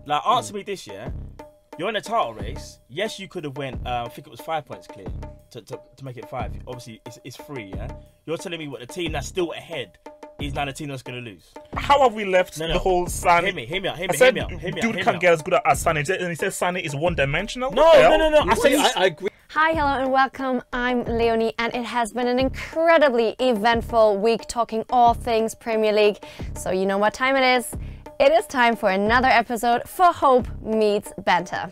Like, answer me this, yeah? You're in a title race. Yes, you could have went, I think it was 5 points clear to make it 5. Obviously, it's 3, yeah? You're telling me what the team that's still ahead is now the team that's going to lose. How have we left the whole Sane? Hear me out. Dude can't get as good as Sane. And he says Sane is one-dimensional? No. I agree. Hi, hello, and welcome. I'm Leonie, and it has been an incredibly eventful week talking all things Premier League. So you know what time it is? It is time for another episode for Hope Meets Banter.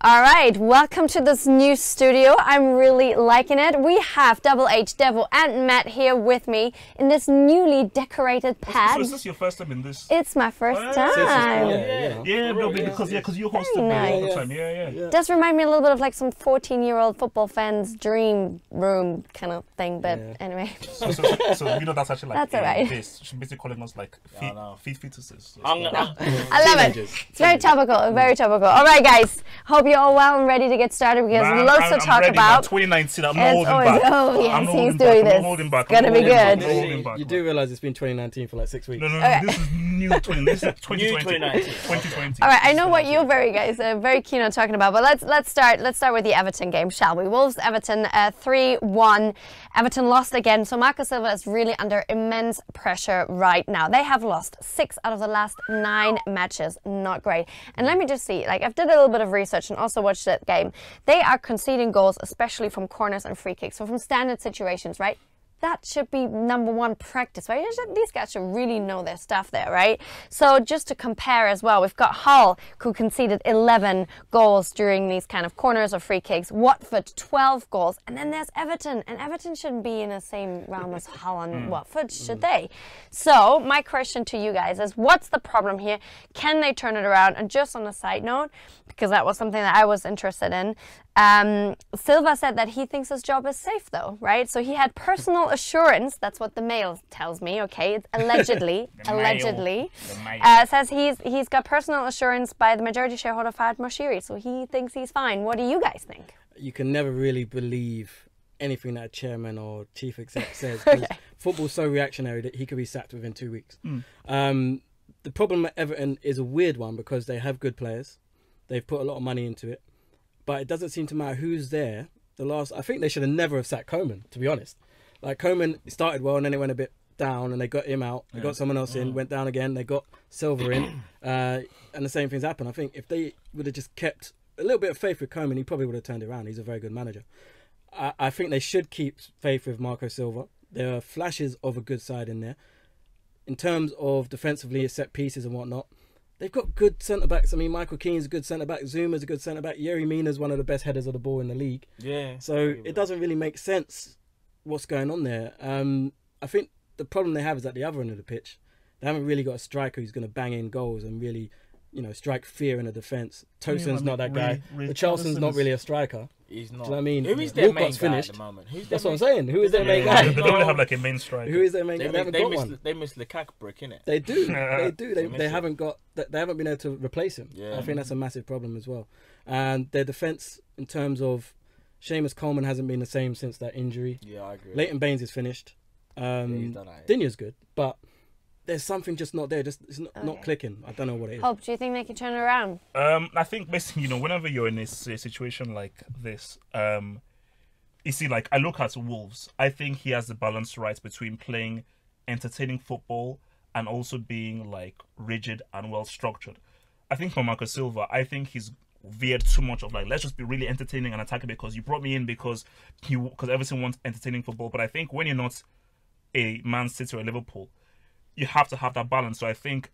All right, welcome to this new studio. I'm really liking it. We have Double H, Devil, and Matt here with me in this newly decorated pad. So is this your first time in this? It's my first time. Because you hosted me all the time. Yeah. Does remind me a little bit of like some 14-year-old football fans' dream room kind of thing, but anyway. So you know that's actually like that's all right. She's basically calling us like fetuses. I love it. It's very topical. Very topical. All right, guys. Hope you're all well and ready to get started because there's loads to talk about. 2019, I'm not holding back. Oh, yes, he's doing this. It's gonna be good. You do realise it's been 2019 for like 6 weeks. No, this is new 2020. All right, I know what you guys are very keen on talking about, but let's start with the Everton game, shall we? Wolves Everton 3-1. Everton lost again, so Marco Silva is really under immense pressure right now. They have lost 6 out of the last 9 matches. Not great. And let me just see, like I've did a little bit of research and also watched that game. They are conceding goals, especially from corners and free kicks, so from standard situations, right? That should be number one practice, right? These guys should really know their stuff there, right? So just to compare as well, we've got Hull, who conceded 11 goals during these kind of corners or free kicks. Watford, 12 goals. And then there's Everton. And Everton shouldn't be in the same realm as Hull and Watford, should they? So my question to you guys is, what's the problem here? Can they turn it around? And just on a side note, because that was something that I was interested in, Silva said that he thinks his job is safe though, right? So he had personal assurance, that's what the Mail tells me, okay? It's allegedly, says he's got personal assurance by the majority shareholder Fahad Moshiri, so he thinks he's fine. What do you guys think? You can never really believe anything that a chairman or chief exec says. Okay. Football's so reactionary that he could be sacked within 2 weeks. The problem at Everton is a weird one because they have good players. They've put a lot of money into it. But it doesn't seem to matter who's there. I think they should have never have sacked Coman, to be honest. Like Coman started well and then it went a bit down and they got him out. They got someone else in, went down again. They got Silva in, and the same things happened. I think if they would have just kept a little bit of faith with Coman, he probably would have turned it around. He's a very good manager. I think they should keep faith with Marco Silva. There are flashes of a good side in there. In terms of defensively, set pieces and whatnot, they've got good centre-backs. I mean, Michael Keane's a good centre-back. Zuma's a good centre-back. Yerry Mina's one of the best headers of the ball in the league. Yeah. So it doesn't really make sense what's going on there. I think the problem they have is at the other end of the pitch. They haven't really got a striker who's going to bang in goals and really, strike fear in the defence. Tosin's not that guy. Richarlison's not really a striker. He's not. Do you know what I mean? Who is their main guy finished at the moment? That's what I'm saying. Who is their main guy? They don't really have like a main striker. Who is their main guy? They haven't got one. They miss Lukaku brick, innit? They do. They do. They haven't got. They haven't been able to replace him. Yeah. I think that's a massive problem as well. And their defence, in terms of Seamus Coleman, hasn't been the same since that injury. Yeah, I agree. Leighton Baines is finished. Dinya's good, but there's something just not there. Just it's not clicking. I don't know what it is. Hope, do you think they can turn it around? I think basically, whenever you're in this situation like this, you see, like I look at Wolves. I think he has the balance right between playing entertaining football and also being like rigid and well structured. I think for Marco Silva, I think he's veered too much of like, let's just be really entertaining and attacking because you brought me in because Everton wants entertaining football. But I think when you're not a Man City or a Liverpool, you have to have that balance. So I think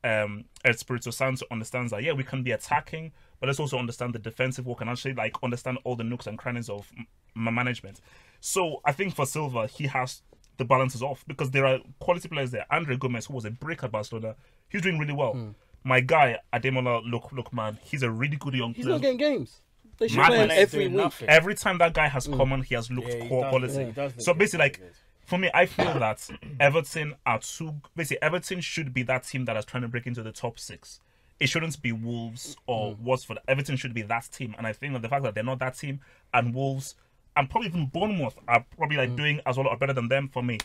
Espirito Santo understands that, yeah, we can be attacking, but let's also understand the defensive work and actually like understand all the nooks and crannies of management. So I think for Silva, he has the balance is off because there are quality players there. Andre Gomez, who was a brick at Barcelona, he's doing really well. My guy, Ademola, look, man, he's a really good young player. He's not getting games. They should Madness. play him Man ain't every doing week. nothing. Every time that guy has come on, he has looked Yeah, he quality. does, he does look So good, basically, he like, does good. for me, I feel that Everton are too. Basically, Everton should be that team that is trying to break into the top 6. It shouldn't be Wolves or Watford. Everton should be that team, and I think that the fact that they're not that team, and Wolves and probably even Bournemouth are probably like doing as well or better than them. For me,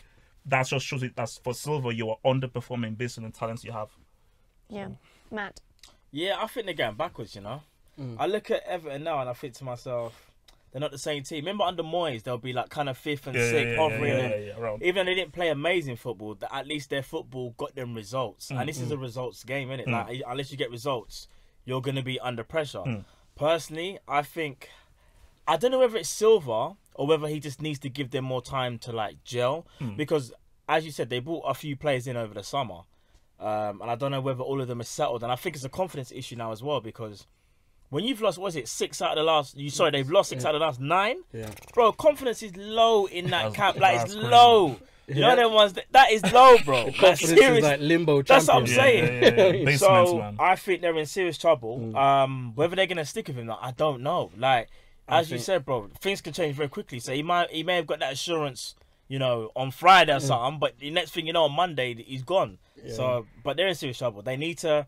that just shows it. That's for Silver, you are underperforming based on the talents you have. Yeah, Matt. Yeah, I think they're going backwards, you know. I look at Everton now and I think to myself, they're not the same team. Remember under Moyes, they'll be like kind of 5th and 6th, hovering. And even though they didn't play amazing football, at least their football got them results. And this is a results game, isn't it? Like, unless you get results, you're going to be under pressure. Personally, I think, I don't know whether it's Silva or whether he just needs to give them more time to like gel. Because, as you said, they brought a few players in over the summer. And I don't know whether all of them are settled. And I think it's a confidence issue now as well because when you've lost, what is it, 6 out of the last... they've lost 6 out of the last 9? Yeah. Bro, confidence is low in that camp. Like, it's crazy. low. You know them ones... That is low, bro. Like, Confidence serious. is like limbo That's what I'm champions. saying. Basement, So, man. I think they're in serious trouble. Whether they're going to stick with him, I don't know. Like, as you said, bro, things can change very quickly. So, he may have got that assurance, you know, on Friday or something, but the next thing you know, on Monday, he's gone. Yeah. So, but they're in serious trouble. They need to...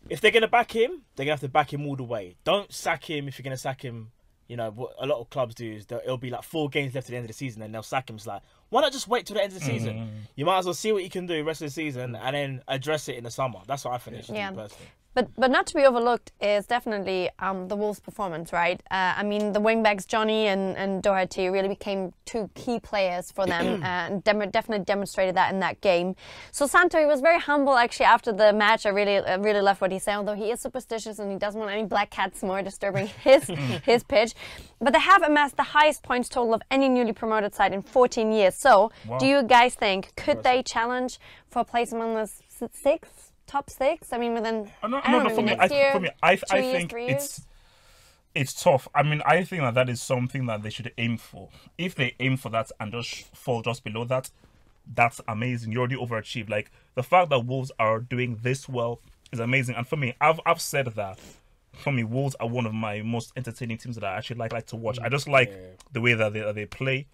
If they're going to back him, they're going to have to back him all the way. Don't sack him if you're going to sack him. You know, what a lot of clubs do is it'll be like 4 games left at the end of the season and they'll sack him. It's like, why not just wait till the end of the season? You might as well see what you can do the rest of the season and then address it in the summer. That's what I think they should do personally. But not to be overlooked is definitely the Wolves' performance, right? I mean, the wingbacks Johnny and Doherty really became 2 key players for them and definitely demonstrated that in that game. So Santo, he was very humble actually after the match. I really loved what he said, although he is superstitious and he doesn't want any black cats more disturbing his pitch. But they have amassed the highest points total of any newly promoted side in 14 years. So do you guys think, could they challenge for a place among the 6? Top 6? I mean, within I think it's tough. I mean, I think that is something that they should aim for. If they aim for that and just fall just below that, that's amazing. You already overachieved. Like the fact that Wolves are doing this well is amazing. And for me, I've said that. For me, Wolves are one of my most entertaining teams that I actually like to watch. I just like the way that they play.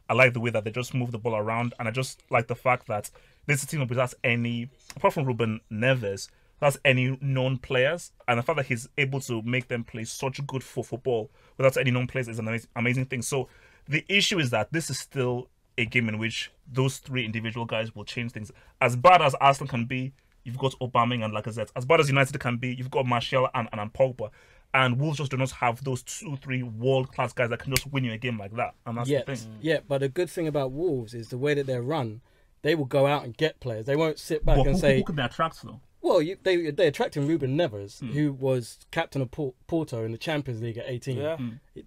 I like the way that they just move the ball around, and I just like the fact that this team without any, apart from Ruben Neves, without any known players, and the fact that he's able to make them play such good football without any known players is an amazing thing. So the issue is that this is still a game in which those 3 individual guys will change things. As bad as Arsenal can be, you've got Aubameyang and Lacazette. As bad as United can be, you've got Martial and Pogba. And Wolves just do not have those 2-3 world-class guys that can just win you a game like that. And that's the thing. Yeah, but the good thing about Wolves is the way that they're run, they will go out and get players. They won't sit back and say... Who could they attract, though? Well, they're attracting Ruben Neves, who was captain of Porto in the Champions League at 18. Yeah.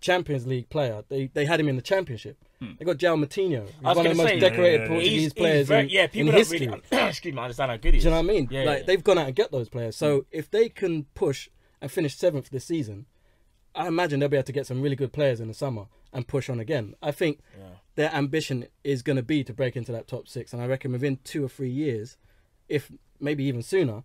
Champions League player. They had him in the Championship. They got João Moutinho. He's was one of the gonna most say, decorated Portuguese players in people history. don't really, excuse me, understand how good he is. Do you know what I mean? Yeah, They've gone out and get those players. So if they can push and finish 7th this season, I imagine they'll be able to get some really good players in the summer and push on again. I think their ambition is going to be to break into that top 6, and I reckon within 2 or 3 years, if maybe even sooner,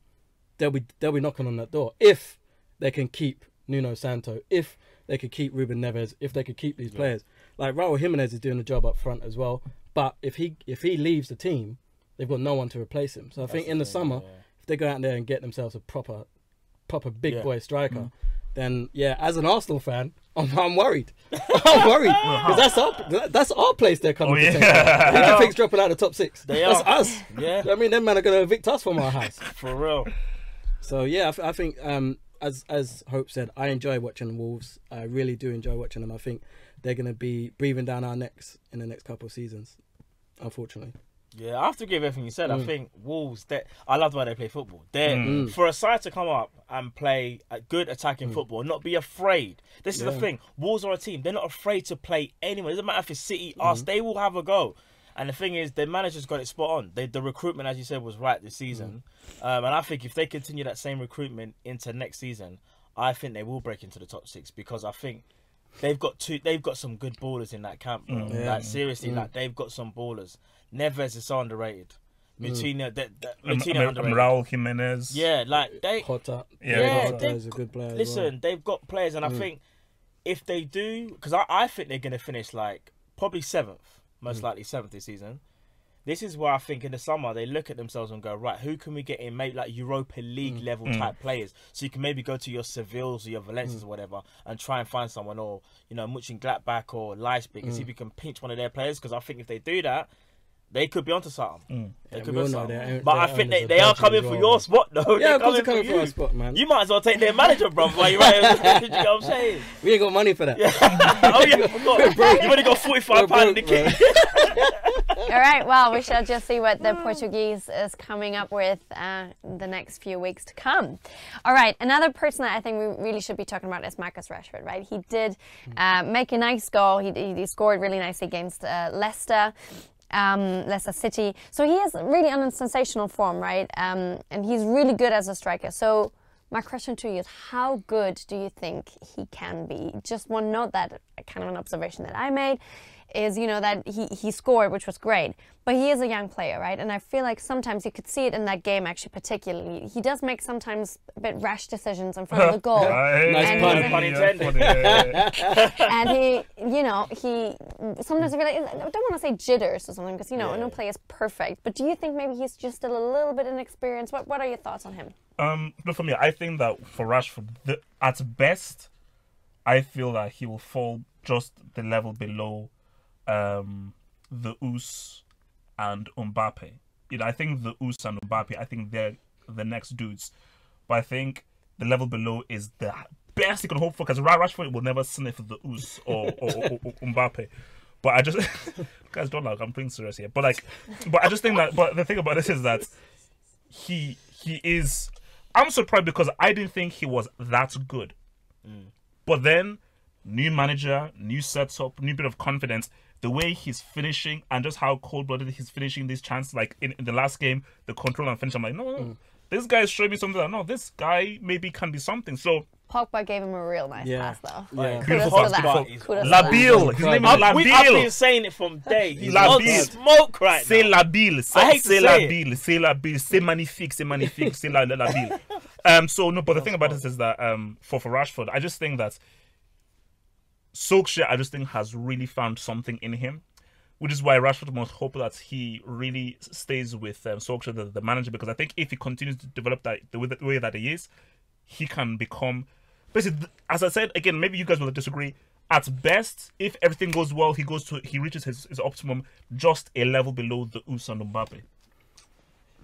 they'll be knocking on that door. If they can keep Nuno Santo, if they could keep Ruben Neves, if they could keep these players, like Raul Jimenez is doing the job up front as well. But if he leaves the team, they've got no one to replace him. So I think in the summer, if they go out there and get themselves a proper big boy striker. Then as an Arsenal fan, I'm worried. I'm worried because that's our place they're coming to take. Who do you think's dropping out of the top 6? That's us. Yeah, I mean, them men are going to evict us from our house. for real. So I think as Hope said, I enjoy watching Wolves. I really do enjoy watching them. I think they're going to be breathing down our necks in the next couple of seasons, unfortunately. Yeah, I have to give everything you said. I think Wolves, I love the way they play football. For a side to come up and play a good attacking football, not be afraid. This is the thing. Wolves are a team. They're not afraid to play anyone. It doesn't matter if it's City, us, they will have a go. And the thing is, their manager's got it spot on. The recruitment, as you said, was right this season. And I think if they continue that same recruitment into next season, I think they will break into the top 6 because I think they've got some good ballers in that camp, bro. Like seriously, like they've got some ballers. Neves is so underrated. Moutinho, Moutinho underrated. Raul Jimenez. Yeah, like they. Jota. Yeah, Jota is a good player. Listen, they've got players, and I think if they do, because I think they're going to finish like probably 7th, most likely 7th this season. This is where I think in the summer they look at themselves and go, right, who can we get in, maybe like Europa League level type players, so you can maybe go to your Sevilles or your Valencias or whatever and try and find someone, or Mönchengladbach or Leipzig, and see if you can pinch one of their players. Because I think if they do that, they could be onto something. They could be onto something. But I think they are coming for your spot, though. Yeah, of course they're coming for our spot, man. You might as well take their manager, bro. While you're right. You know what I'm saying? We ain't got money for that. Oh yeah, I forgot. You've only got £45 in the kit. All right, well, we shall just see what the Portuguese is coming up with the next few weeks to come. All right, another person that I think we really should be talking about is Marcus Rashford, right? He did make a nice goal. He scored really nicely against Leicester City. So he is really on a sensational form, right? And he's really good as a striker. So my question to you is, how good do you think he can be? Just one note, that kind of an observation that I made is, that he scored, which was great, but he is a young player, right? And I feel like sometimes you could see it in that game, actually, particularly. He does make sometimes a bit rash decisions in front of the goal. Nice pun intended. And he sometimes I feel like, I don't want to say jitters or something, because, no player is perfect. But do you think maybe he's just a little bit inexperienced? What are your thoughts on him? Look, for me, I think that for Rashford, at best, I feel that he will fall just the level below the Us and Mbappe. I think the Us and Mbappe, I think they're the next dudes. But I think the level below is the best you can hope for, because Rashford will never sniff the Us or Mbappe. But I just guys don't like, I'm being serious here. But I just think that. But the thing about this is that he is. I'm surprised because I didn't think he was that good. But then, new manager, new setup, new bit of confidence. The way he's finishing and just how cold-blooded he's finishing these chances, like in the last game, the control and finish. I'm like, no, this guy is showing me something that, no, this guy maybe can be something. So Pogba gave him a real nice pass, though. Yeah. Kudos Beautiful to that. pass. Kudos to Labille. His name is I've Labille. been saying it from day. He's Labille. on smoke right C'est now. Labille. I hate to C'est say Labille. C'est Labille. C'est magnifique. C'est magnifique. C'est Labille. So no, but the thing about this is that for Rashford, I just think that Solskjaer, I just think, has really found something in him, which is why Rashford must hope that he really stays with Solskjaer, the manager, because I think if he continues to develop that the way that he is, he can become, basically, as I said, again, maybe you guys will disagree, at best, if everything goes well, he reaches his optimum just a level below the Us and Mbappe.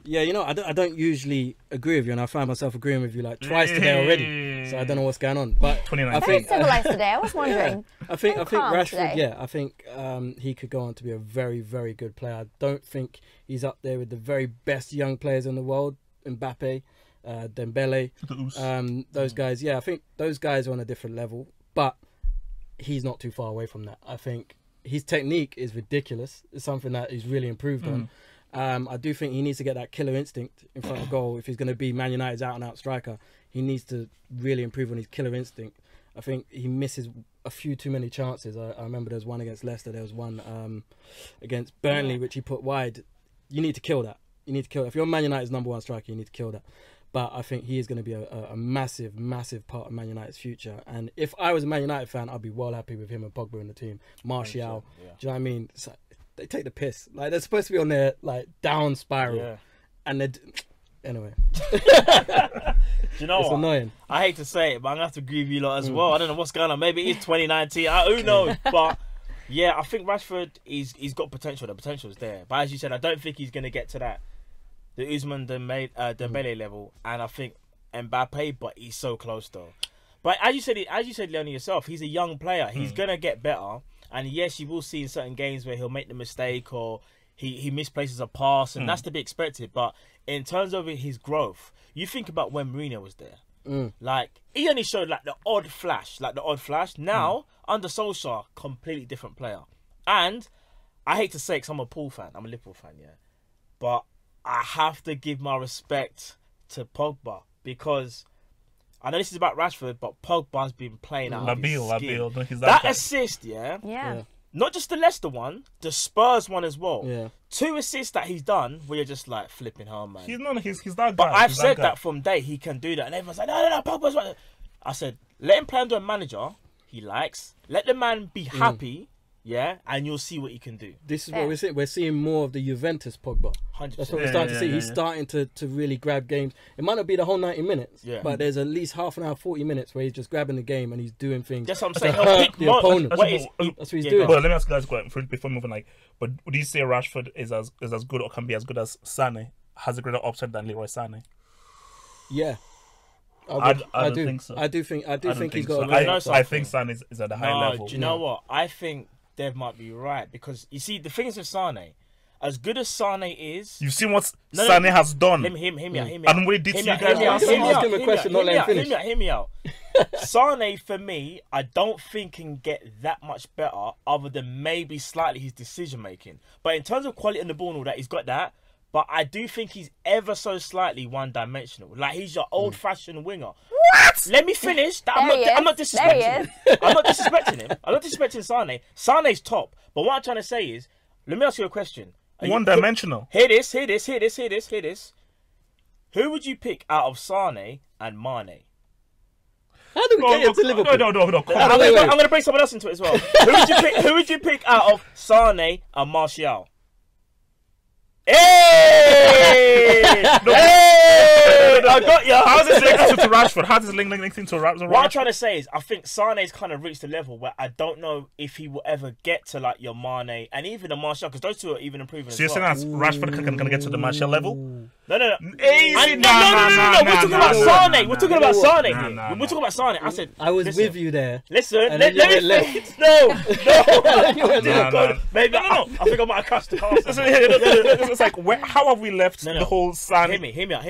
Yeah, I don't usually agree with you, and I find myself agreeing with you like twice today already. So I don't know what's going on. But 29. I Very think civilized today. I was wondering. I think calm Rashford. today. Yeah, I think he could go on to be a very, very good player. I don't think he's up there with the very best young players in the world. Mbappe, Dembele, those guys. Yeah, I think those guys are on a different level, but he's not too far away from that. I think his technique is ridiculous. It's something that he's really improved on. I do think he needs to get that killer instinct in front of goal. If he's going to be Man United's out-and-out striker, he needs to really improve on his killer instinct. I think he misses a few too many chances. I remember there was one against Leicester. There was one against Burnley, which he put wide. You need to kill that. You need to kill it. If you're Man United's number one striker, you need to kill that. But I think he is going to be a massive, massive part of Man United's future. And if I was a Man United fan, I'd be well happy with him and Pogba in the team. Martial, do you know what I mean? So, they take the piss. Like, they're supposed to be on their down spiral, and they're anyway. Do you know it's what? annoying. I hate to say it, but I'm gonna have to agree with you lot as well. I don't know what's going on. Maybe it's 2019. Who knows? But yeah, I think Rashford he's got potential. The potential is there. But as you said, I don't think he's gonna get to the Usman Dembele level. And I think Mbappe, but he's so close though. But as you said, Leonie yourself, he's a young player. He's gonna get better. And yes, you will see in certain games where he'll make the mistake or he misplaces a pass, and that's to be expected. But in terms of his growth, you think about when Mourinho was there. Like, he only showed the odd flash. Now, under Solskjaer, completely different player. And I hate to say it because I'm a Pool fan. I'm a Liverpool fan, yeah. But I have to give my respect to Pogba, because I know this is about Rashford, but Pogba's been playing out of his skin. That assist, Yeah. not just the Leicester one, the Spurs one as well. Yeah. 2 assists that he's done where you're just like flipping home, man. He's that guy. But I've He's said guy. that from day he can do that, and everyone's like, no, Pogba's right. I said, let him play under a manager. he likes. Let the man be happy, yeah, and you'll see what he can do. This is what we're seeing. We're seeing more of the Juventus Pogba. 100%. That's what we're starting to see. He's starting to really grab games. It might not be the whole 90 minutes, but there's at least half an hour, 40 minutes where he's just grabbing the game and he's doing things. That's what I'm saying. to hurt the opponent. That's That's what he's doing. But let me ask you guys before moving. Like, but would you say Rashford is as good or can be as good as Sane? Has a greater upside than Leroy Sane? Yeah. I don't think so. I do think he's got. I think Sane is at a high level. Do you know what? I think Dev might be right because you see the thing is with Sane, as good as Sane is, you've seen what Sane has done. Hear me out. And what he did to you guys. Ask him a question, not let him finish. Hear me out. Sane, for me, I don't think can get that much better other than maybe slightly his decision making. But in terms of quality on the ball and all that, he's got that. But I do think he's ever so slightly one-dimensional. Like, he's your old-fashioned winger. What? Let me finish. I'm not disrespecting him. I'm not disrespecting him. I'm not disrespecting Sane. Sane's top. But what I'm trying to say is, let me ask you a question. One-dimensional. Hear this. Who would you pick out of Sane and Mane? How do we get into Liverpool? No. I'm going to bring someone else into it as well. Who would you pick out of Sane and Martial? Hey! I got you. How's this linked to Rashford? How's this linked to Rashford? What I'm trying to say is, I think Sane's kind of reached the level where I don't know if he will ever get to like your Mane and even the Martial, because those two are even improving. So you're saying that Rashford can get to the Martial level? No. Easy. No. We're talking about Sane. We're talking about Sane here. We're talking about Sane. I said I was with you there. Listen. Let me finish. No. Maybe no. I think I might have crashed the car. It's like, how have we left the whole Sane? Hear me out.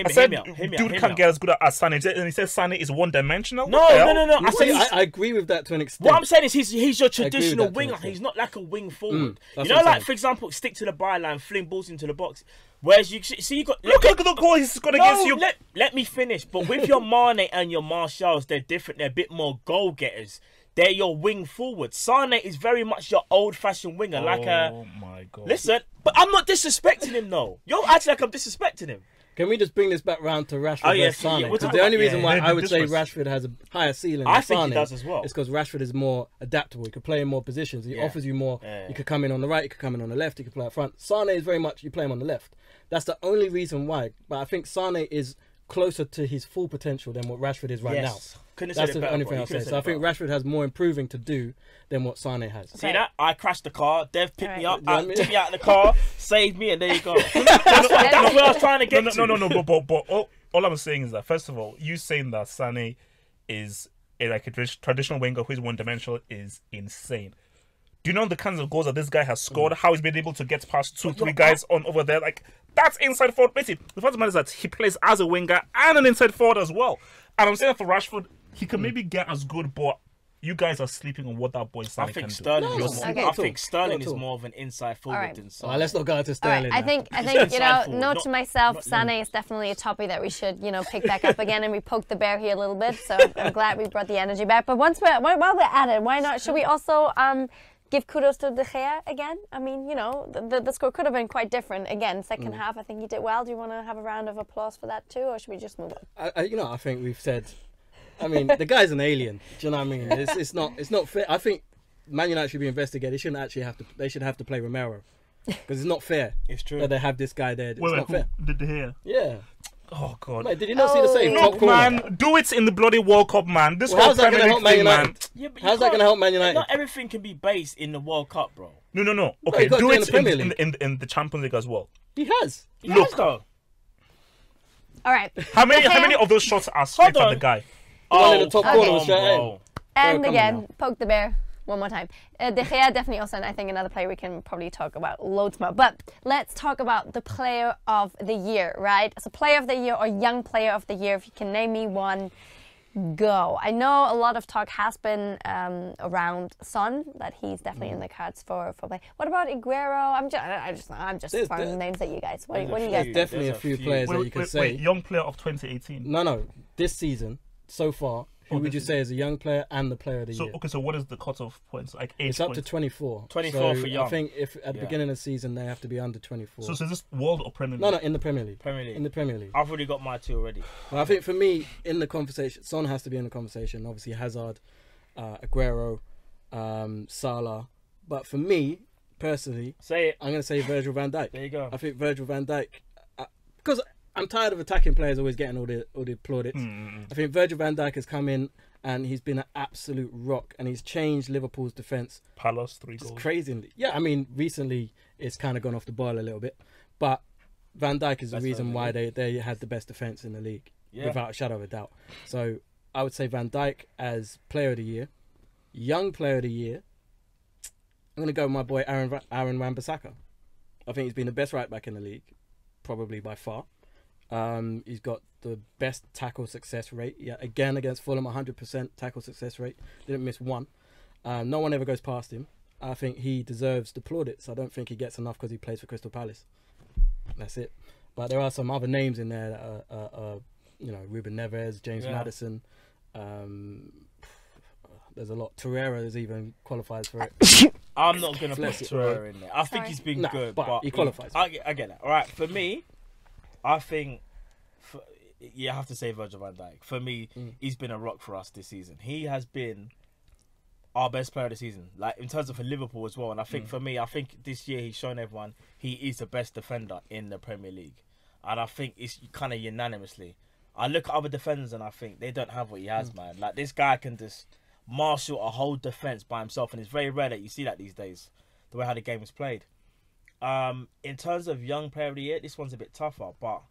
Dude can't get as good as Sane. And he says Sane is one-dimensional? No. I agree with that to an extent. What I'm saying is he's your traditional winger. He's not like a wing forward. You know, like, for example, stick to the byline, fling balls into the box. Whereas you see, you got look at the goal he's got against you. Let me finish. But with your Mane and your Martials, they're different. They're a bit more goal getters. They're your wing forward. Sane is very much your old-fashioned winger, Oh my god! Listen, but I'm not disrespecting him though. You're acting like I'm disrespecting him. Can we just bring this back round to Rashford versus Sane? Because the only reason why I would say Rashford has a higher ceiling than Sane, he does as well, is because Rashford is more adaptable. He could play in more positions. He offers you more. He could come in on the right. He could come in on the left. He could play up front. Sane is very much you play him on the left. That's the only reason why. But I think Sane is closer to his full potential than what Rashford is right now. That's the only thing I'll say. So I think Rashford has more improving to do than what Sane has. See that? I crashed the car. Dev picked me up, took me out of the car, saved me, and there you go. That's what I was trying to get to. No. But all I'm saying is that, first of all, you saying that Sane is a traditional winger who is one-dimensional is insane. Do you know the kinds of goals that this guy has scored? How he's been able to get past 2-3 guys on over there? Like, that's inside forward. Basically, the fact of the matter is that he plays as a winger and an inside forward as well. And I'm saying that for Rashford, he can maybe get as good, but you guys are sleeping on what that boy Sane can do. I think Sterling is more of an inside forward than Sane. Let's not go into Sterling. I think note to myself, Sane is definitely a topic that we should pick back up again, and we poked the bear here a little bit. So I'm glad we brought the energy back. But while we're at it, why not? Should we also give kudos to De Gea again? I mean, the score could have been quite different. Again, second half, I think he did well. Do you want to have a round of applause for that too, or should we just move on? I think we've said. I mean, the guy's an alien. Do you know what I mean? It's not fair. I think Man United should be investigated. They shouldn't actually have to. They should have to play Romero because it's not fair. It's true that they have this guy there. It's not fair. Did De Gea? Yeah. Oh god! Mate, did you not see the same? Look, man, do it in the bloody World Cup, man. This how's that going to help Man United? Yeah, but how's that going to help Man United? Not everything can be based in the World Cup, bro. No. Okay, do it in the Champions League as well. He has. Look, though. All right. How many of those shots are straight at the guy? One in the top corner was straight in. And again, poke the bear one more time. De Gea definitely also, I think, another player we can probably talk about loads more. But let's talk about the player of the year, right? So player of the year or young player of the year, if you can name me one, go. I know a lot of talk has been around Son, that he's definitely in the cards for play. What about Aguero? I'm just throwing names at you guys. What do you guys think? Definitely a few players that you could say. Wait, young player of 2018. No, this season so far. Who would you say is a young player and the player of the year? Okay, so what is the cutoff points? Like 8 It's up to 24. 24 for young. I think if at the beginning of the season they have to be under 24. So is this World or Premier League? No, in the Premier League. Premier League. In the Premier League. I've already got my two already. Well, I think for me, in the conversation, Son has to be in the conversation. Obviously, Hazard. Aguero, Salah. But for me, personally, Say it. I'm going to say Virgil van Dijk. There you go. I think Virgil van Dijk, because I'm tired of attacking players always getting all the plaudits. I think Virgil van Dijk has come in and he's been an absolute rock, and he's changed Liverpool's defence. Palace 3 It's goals. crazy. Yeah, I mean, recently it's kind of gone off the boil a little bit, but Van Dijk is the Best reason why player they had the best defence in the league, Yeah. without a shadow of a doubt. So I would say Van Dijk as Player of the Year, Young Player of the Year. I'm going to go with my boy Aaron Wan-Bissaka. I think he's been the best right back in the league, probably by far. He's got the best tackle success rate. Yeah, again against Fulham, 100% tackle success rate. Didn't miss one. No one ever goes past him. I think he deserves the plaudits. I don't think he gets enough because he plays for Crystal Palace. That's it. But there are some other names in there that are Ruben Neves, James Maddison. There's a lot. Torreira even qualifies for it. I'm not going to put Bless it. Torreira in there. I think he's been Nah, good, but he qualifies. I get that. All right, for me, I think I have to say Virgil van Dijk. For me, he's been a rock for us this season. He has been our best player of the season, like in terms of for Liverpool as well. And I think for me, I think this year he's shown everyone he is the best defender in the Premier League. And I think it's kind of unanimously. I look at other defenders and I think they don't have what he has, man. Like, this guy can just marshal a whole defence by himself, and it's very rare that you see that these days, the way how the game is played. In terms of Young Player of the Year, this one's a bit tougher, but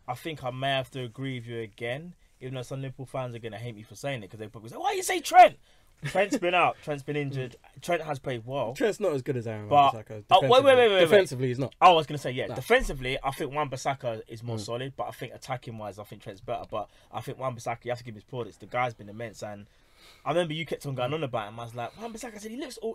I think I may have to agree with you again, even though some Liverpool fans are going to hate me for saying it, because they probably say, why you say Trent? Trent's been out. Trent's been injured. Trent has played well. Trent's not as good as Aaron But- Wan-Bissaka. wait. Defensively, he's not. I was going to say, yeah, Nah. defensively, I think Wan-Bissaka is more solid, but I think attacking-wise, I think Trent's better. But I think Wan-Bissaka, you have to give his plaudits. The guy's been immense, and I remember you kept on going on about him. I was like, Wan-Bissaka, I said,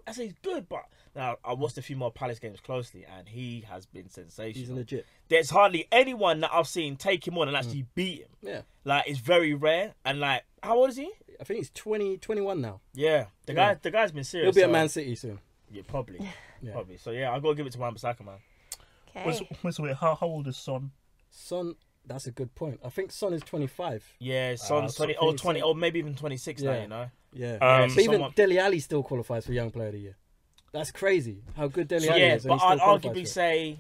I said, he's good, but now I watched a few more Palace games closely, and he has been sensational. He's legit. There's hardly anyone that I've seen take him on and actually beat him. Yeah. Like, it's very rare, and like, how old is he? I think he's 21 now. Yeah, the guy's been serious. He'll be at so- Man City soon. Yeah, probably. Yeah. Probably. So yeah, I got to give it to Wan-Bissaka, man. Okay. Wait, how old is Son? Son, that's a good point. I think Son is 25. Yeah, Son's 20, or 20, or maybe even 26 now, Yeah. you know. Yeah. Um, but even someone- Dele Alli still qualifies for Young Player of the Year. That's crazy. How good Dele Alli Yeah, is. and but he still I'd qualifies for arguably it. say,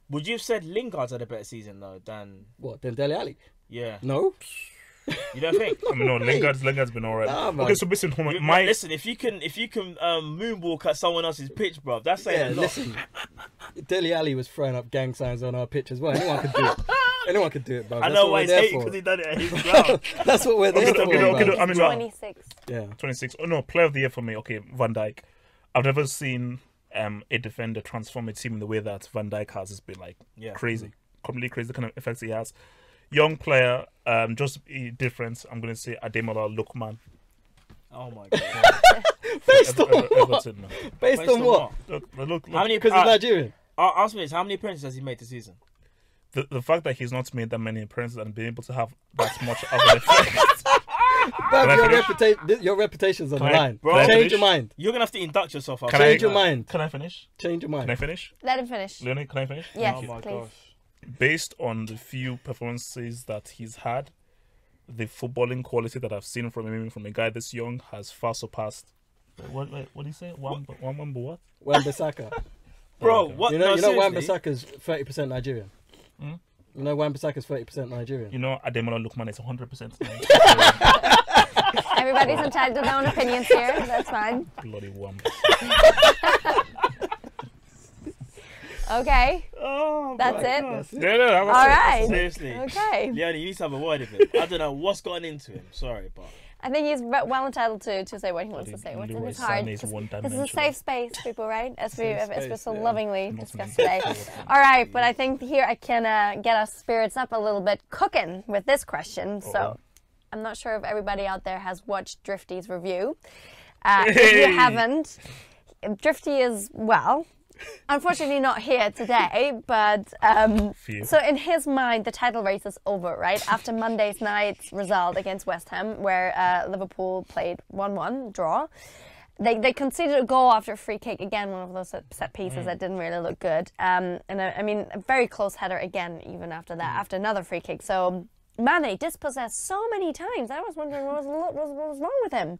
would you have said Lingard's had a better season though than What? Then Dele Alli? yeah? No. You don't think? I mean, no, Lingard's been alright. Nah, man. Okay, so listen, Mate, listen, if you can moonwalk at someone else's pitch, bro, that's saying Yeah, a lot. listen. Dele Alli was throwing up gang signs on our pitch as well. Anyone could do it. Anyone could do it, bro. I That's know what why we're he's there hating for. because he done it at his ground. That's what we're there Okay, for. okay, bro. okay, I mean, 26. Yeah. 26. Oh no, Player of the Year for me. Okay, Van Dijk. I've never seen a defender transform a team in the way that Van Dijk has. It's been like Yeah. crazy, completely crazy. The kind of effects he has. Young player, just a difference. I'm gonna say Ademola Lookman. Oh my god. Based on what? Everton, man. Based on what? Look. How many? Because he's Nigerian. Ask me this: how many appearances has he made this season? The fact that he's not made that many appearances and been able to have that much of an effect. Bruv, I your finish? your reputation's on the Can I- line. Bro, can I Change finish? your mind. You're gonna have to induct yourself. Can I- Change your mind. Can I finish? Change your mind. Can I finish? Let him finish. Leonie, can I finish? Yes, Oh my please. gosh. Based on the few performances that he's had, the footballing quality that I've seen from him, from a guy this young, has far surpassed. What do you say? One what? Wan-Bissaka. Bro, Okay. what? You know, no, seriously? Wan-Bissaka's 30% Nigerian. Hmm? You know, Wan-Bissaka's 30% Nigerian. You know, Ademola Lookman is 100%. Everybody's entitled to their own opinions here. That's fine. Bloody one. Okay. Oh, That's my it? God. That's it. Yeah, no, All right. Seriously. Okay. Leonie, you need to have a word with him. I don't know what's gotten into him. Sorry, but I think he's well entitled to say what he wants to say. What's in Leroy his heart. Sane is This is a one-dimensional. safe space, people, right? As we Safe so space, yeah. lovingly Not discussed many today. people. All right, but I think here I can get our spirits up a little bit cooking with this question. So I'm not sure if everybody out there has watched Drifty's review. If you haven't, Drifty is, well, unfortunately not here today, but Phew. so in his mind, the title race is over, right? After Monday's night's result against West Ham, where Liverpool played 1-1, draw. They conceded a goal after a free kick, again, one of those set pieces that didn't really look good. And I mean, a very close header again, even after that, after another free kick. So Mane dispossessed so many times. I was wondering what was wrong with him.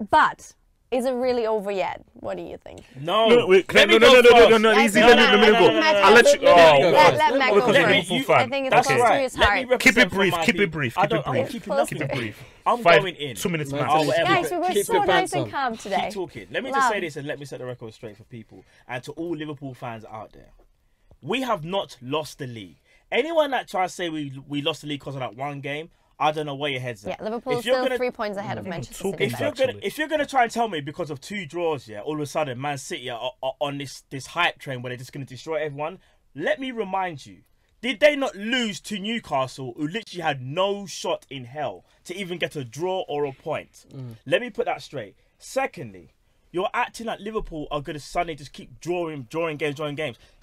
But is it really over yet? What do you think? No, No, wait, let me no, go easy. No, Let me go. I'll let you. Let Matt go Okay, first. Liverpool I fan. think it's That's close right. to his Let heart. me represent Keep it for brief. my Keep it people. brief. I Keep it don't. I'm brief. keeping Close nothing to it. brief. I'm Five, going in. 2 minutes No, max. Oh, whatever. Guys, we were Keep so your nice pants and on. calm today. Keep talking. Let me just say this and let me set the record straight for people and to all Liverpool fans out there. We have not lost the league. Anyone that tries to say we lost the league because of that one game, I don't know where your head's at. Yeah, Liverpool If you're still gonna- 3 points ahead of Manchester City. If you're If you're gonna try and tell me because of 2 draws, yeah, all of a sudden Man City are on this hype train where they're just gonna destroy everyone, let me remind you, did they not lose to Newcastle, who literally had no shot in hell to even get a draw or a point? Let me put that straight. Secondly, you're acting like Liverpool are gonna suddenly just keep drawing games.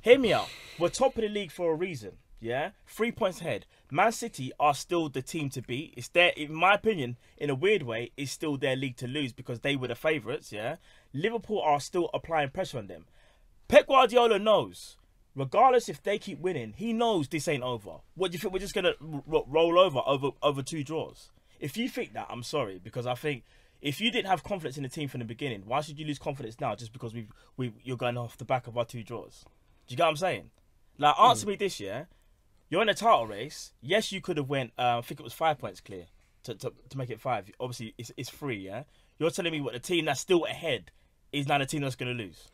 Hear me out. We're top of the league for a reason. Yeah, 3 points ahead. Man City are still the team to beat. It's their, in my opinion, in a weird way, it's still their league to lose because they were the favourites. Yeah, Liverpool are still applying pressure on them. Pep Guardiola knows, regardless if they keep winning, he knows this ain't over. What do you think? We're just gonna roll over 2 draws? If you think that, I'm sorry, because I think if you didn't have confidence in the team from the beginning, why should you lose confidence now just because you're going off the back of our 2 draws? Do you get what I'm saying? Like, answer me this, yeah. You're in a title race. Yes, you could have went. I think it was 5 points clear to make it 5. Obviously, it's 3. Yeah. You're telling me what the team that's still ahead is now the team that's going to lose.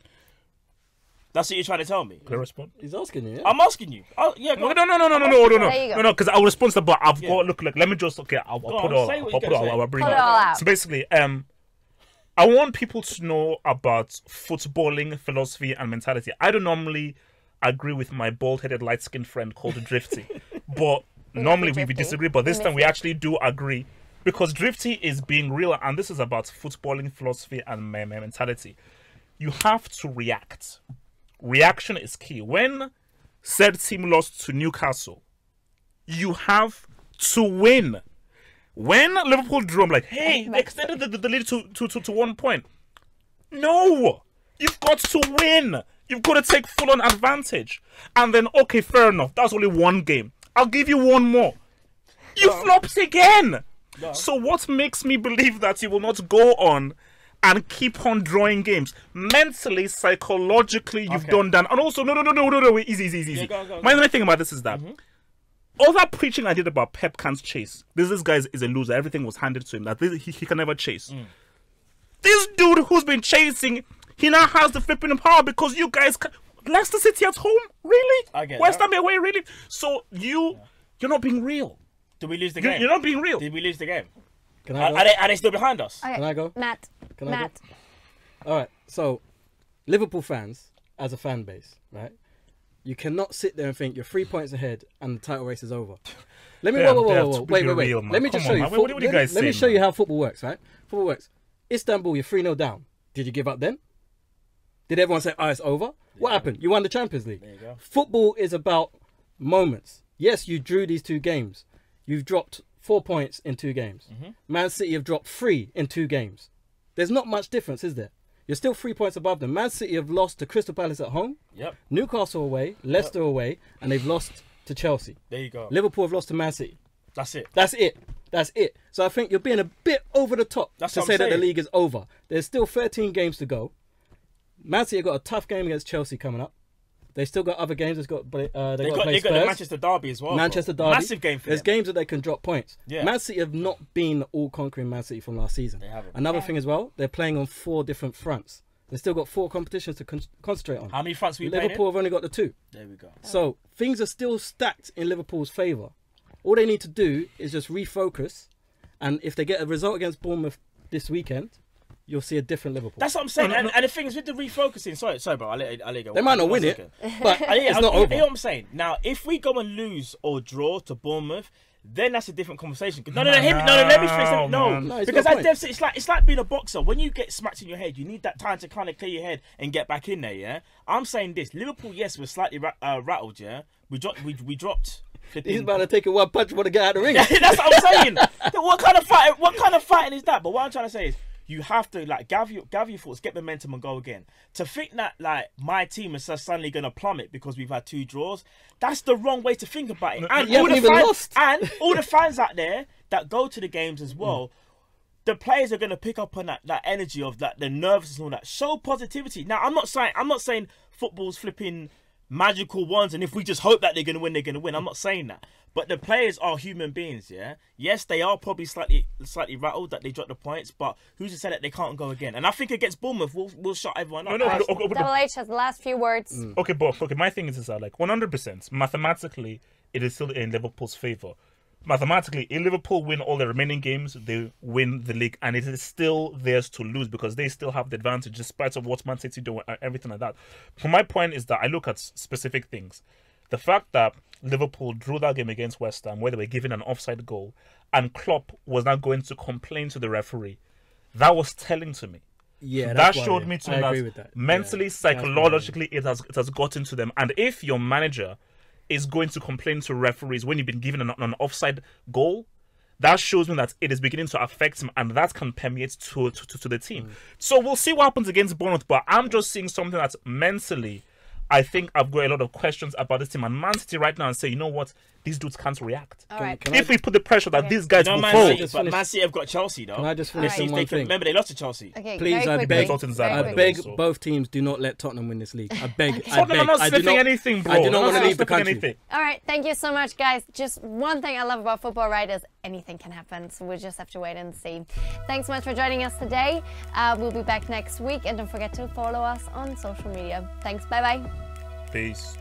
That's what you're trying to tell me. Can I respond? He's asking you. Yeah? I'm asking you. Oh, yeah. Go No, on. There you go. no, because I'll respond to that, but I've got look. Let me just I'll Go put on, say what you're gonna say. I'll bring Pull it it all out. So basically, I want people to know about footballing philosophy and mentality. I don't normally agree with my bald-headed, light-skinned friend called Drifty, but normally we Drifty. disagree. But this We time miss we you. actually do agree because Drifty is being real, and this is about footballing philosophy and mentality. You have to react. Reaction is key. When said team lost to Newcastle, you have to win. When Liverpool drew, I'm like, hey, they extended the lead to 1 point. No! You've got to win. You've got to take full-on advantage. And then, okay, fair enough. That's only 1 game. I'll give you 1 more. You flopped again. So what makes me believe that you will not go on and keep on drawing games? Mentally, psychologically, you've done that. And also, no, easy. Yeah, go. My thing about this is that all that preaching I did about Pep can't chase. This guy is a loser. Everything was handed to him. That he can never chase. This dude who's been chasing, he now has the flipping power because you guys... Leicester City at home? Really? I get West that. Ham away? Really? So you're not being real. Did we lose the game? You're not being real. Did we lose the game? Can I go? Are they still behind us? Okay. Can I go? Matt. Can I Matt. go? All right. So, Liverpool fans, as a fan base, right? You cannot sit there and think you're 3 points ahead and the title race is over. Let me whoa. Wait. Real, man. Let me just Come show on, you. man. What do you guys Let me say, show you man? how football works, right? Football works. Istanbul, you're 3-0 down. Did you give up then? Did everyone say, "Oh, it's over"? What happened? You won the Champions League. There you go. Football is about moments. Yes, you drew these 2 games. You've dropped 4 points in 2 games. Man City have dropped 3 in 2 games. There's not much difference, is there? You're still 3 points above them. Man City have lost to Crystal Palace at home, Yep. Newcastle away, Leicester away, and they've lost to Chelsea. There you go. Liverpool have lost to Man City. That's it. That's it. So I think you're being a bit over the top That's to what say I'm that the saying. league is over. There's still 13 games to go. Man City have got a tough game against Chelsea coming up. They still got other games. They've got to play They got the Spurs. Manchester Derby as well. Manchester bro. Derby. Massive game for There's them. games that they can drop points. Yeah. Man City have not been all-conquering Man City from last season. They haven't. Another thing as well, they're playing on 4 different fronts. They've still got 4 competitions to concentrate on. How many fronts we playing Liverpool have only got the 2. in? There we go. So things are still stacked in Liverpool's favour. All they need to do is just refocus, and if they get a result against Bournemouth this weekend, you'll see a different Liverpool. That's what I'm saying. And the thing is, with the refocusing, sorry, bro, I'll let you go. They might not One win it, second. but Yeah, it's not you over. know what I'm saying? Now, if we go and lose or draw to Bournemouth, then that's a different conversation. No, let me finish. No, No, it's because got a as point. Dev said, it's like being a boxer. When you get smacked in your head, you need that time to kind of clear your head and get back in there. Yeah, I'm saying this. Liverpool, yes, we're slightly rattled. Yeah, we dropped. He's about to take a one punch when to get out of the ring. That's what I'm saying. What kind of fighting is that? But what I'm trying to say is, you have to like gather your thoughts, get momentum, and go again. To think that like my team is just suddenly going to plummet because we've had 2 draws, that's the wrong way to think about it. And all the fans out there that go to the games as well. The players are going to pick up on that energy of that, the nervousness and all that. Show positivity. Now, I'm not saying football's flipping magical ones, and if we just hope that they're going to win, they're going to win. I'm not saying that. But the players are human beings, yeah? Yes, they are probably slightly rattled that they dropped the points, but who's to say that they can't go again? And I think against Bournemouth, we'll shut everyone up. Double H has the last few words. Okay, but my thing is that, like, 100%, mathematically, it is still in Liverpool's favour. Mathematically, if Liverpool win all the remaining games, they win the league, and it is still theirs to lose because they still have the advantage despite of what Man City do and everything like that. But my point is that I look at specific things. The fact that Liverpool drew that game against West Ham where they were given an offside goal and Klopp was not going to complain to the referee, that was telling to me. Yeah, that showed me to me that mentally, psychologically, it has gotten to them. And if your manager is going to complain to referees when you've been given an offside goal, that shows me that it is beginning to affect him, and that can permeate to the team. So we'll see what happens against Bournemouth, but I'm just seeing something that mentally, I think I've got a lot of questions about this team and Man City right now and say, you know what, these dudes can't react. All right. If we put the pressure that these guys will fall. But Man City have got Chelsea though. Can I just finish on one thing? Remember, they lost to Chelsea. Okay, please, I beg both teams, do not let Tottenham win this league. I beg. I'm not sniffing anything, bro. I do not want to leave the country. Anything. All right, thank you so much, guys. Just one thing I love about football, right, is anything can happen, so we'll just have to wait and see. Thanks so much for joining us today. We'll be back next week, and don't forget to follow us on social media. Thanks, bye-bye. Peace.